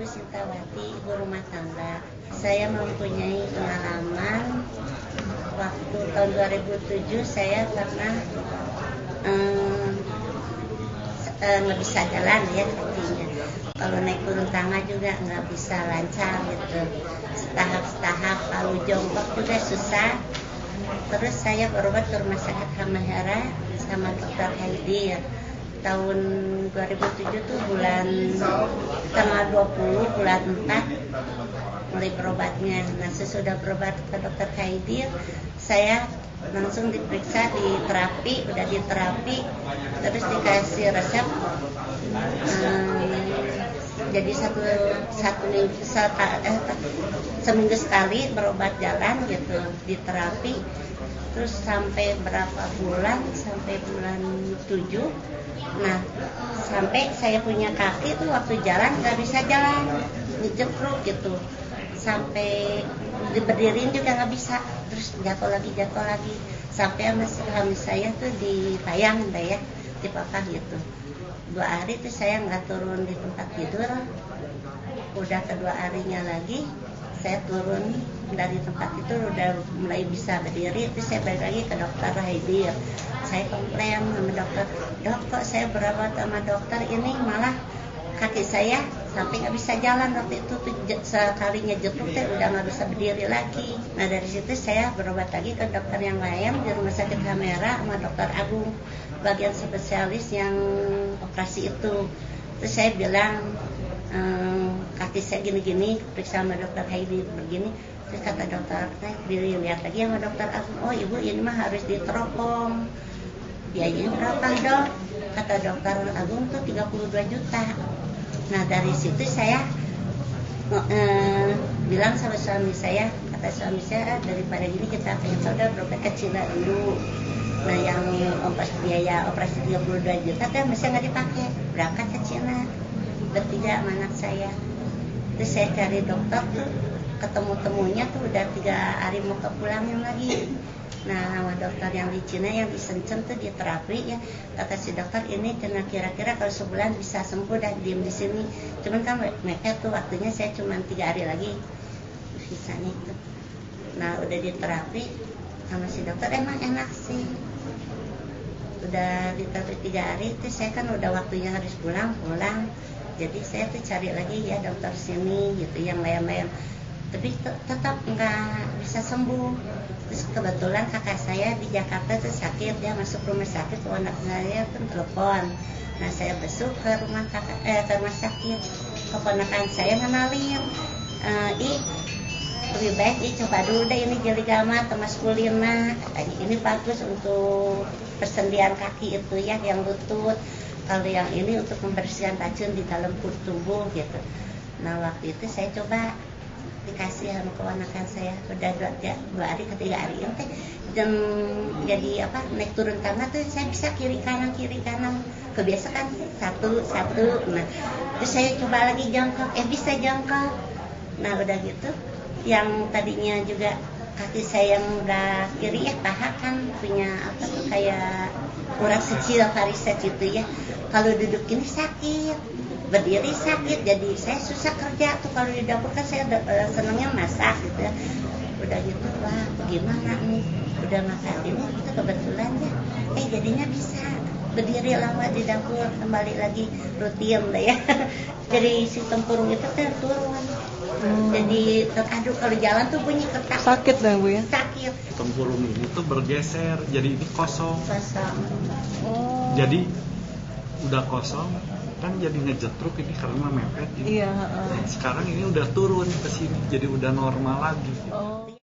Ibu Sintawati, ibu rumah tangga. Saya mempunyai pengalaman waktu tahun 2007 saya pernah nggak bisa jalan ya kakinya. Kalau naik turun tangga juga nggak bisa lancar gitu. Setahap-setahap, kalau jongkok juga susah. Terus saya berobat ke rumah sakit Halmahera sama dokter Haidir. Tahun 2007 tuh tanggal 20 bulan 4 mulai berobatnya. Nah, sesudah berobat ke dokter Haidir, saya langsung diperiksa di terapi, udah di terapi, terus dikasih resep. Jadi seminggu sekali berobat jalan gitu di terapi. Terus sampai berapa bulan, sampai bulan 7. Nah, sampai saya punya kaki tuh waktu jalan nggak bisa jalan, ngejekruk gitu. Sampai diberdiriin juga nggak bisa, terus jatuh lagi. Sampai sama saya tuh ditayang ya, dipapah gitu. 2 hari tuh saya nggak turun di tempat tidur. Udah kedua harinya lagi saya turun dari tempat itu, udah mulai bisa berdiri. Terus saya balik lagi ke dokter Haidir. Saya komplain sama dokter, dok kok saya berobat sama dokter ini malah kaki saya sampai nggak bisa jalan. Waktu itu tuh sekalinya jetruk udah nggak bisa berdiri lagi. Nah, dari situ saya berobat lagi ke dokter yang lain di rumah sakit Halmahera sama dokter Agung, bagian spesialis yang operasi itu. Terus saya bilang kaki saya gini-gini, periksa sama dokter Heidi begini. Terus kata dokter, dilihat lagi sama dokter Agung, oh ibu ini mah harus diteropong. Biayanya berapa dok? Kata dokter Agung tuh 32 juta. Nah, dari situ saya bilang sama suami saya, kata suami saya, daripada gini kita pengen saudara berobat ke Cina dulu. Nah, yang biaya operasi 32 juta kan masih nggak dipakai, berangkat ke Cina bertiga sama anak saya. Terus saya cari dokter tuh, ketemu-temunya tuh udah 3 hari mau kepulangin lagi. Nah, sama dokter yang di Cina yang di Shenzhen tuh di terapi ya, kata si dokter ini kira-kira kalau sebulan bisa sembuh dan diem di sini. Cuman kan mepet tuh waktunya, saya cuma 3 hari lagi sisanya itu. Nah, udah di terapi sama si dokter emang enak sih. Udah di terapi 3 hari itu saya kan udah waktunya harus pulang. Jadi saya tuh cari lagi ya dokter sini gitu yang lain-lain. Tapi tetap nggak bisa sembuh. Terus kebetulan kakak saya di Jakarta tuh sakit, dia masuk rumah sakit, anak saya tuh telepon. Nah, saya besuk ke rumah sakit. Keponakan saya ngenalin, lebih baik coba dulu deh ini jeli gama temaskulina, katanya ini bagus untuk persendian kaki itu ya, yang lutut. Kalau yang ini untuk membersihkan racun di dalam tubuh gitu. Nah, waktu itu saya coba dikasih sama keponakan saya, udah 2 hari ke 3 hari itu dan jadi naik turun tangga tuh saya bisa kiri kanan. Kebiasaan satu. Nah, terus saya coba lagi jongkok, bisa jongkok. Nah, udah gitu yang tadinya juga kaki saya yang udah kiri ya, paha kan punya kayak kurang kecil varises gitu ya. Kalau duduk ini sakit, berdiri sakit, jadi saya susah kerja tuh. Kalau di dapur kan saya senangnya masak gitu ya. Udah gitu, wah gimana nih, udah makan ini itu kebetulan ya, jadinya bisa berdiri lama di dapur, kembali lagi rutin lah ya. Jadi si tempurung itu turun. Jadi teraduk, kalau jalan tuh bunyi ketak. Sakit dah Bu ya? Sakit. Tempurung ini tuh bergeser, jadi ini kosong. Oh. Jadi udah kosong kan, jadi ngejetruk ini karena mepet ini. Iya. Sekarang ini udah turun ke sini, jadi udah normal lagi. Oh.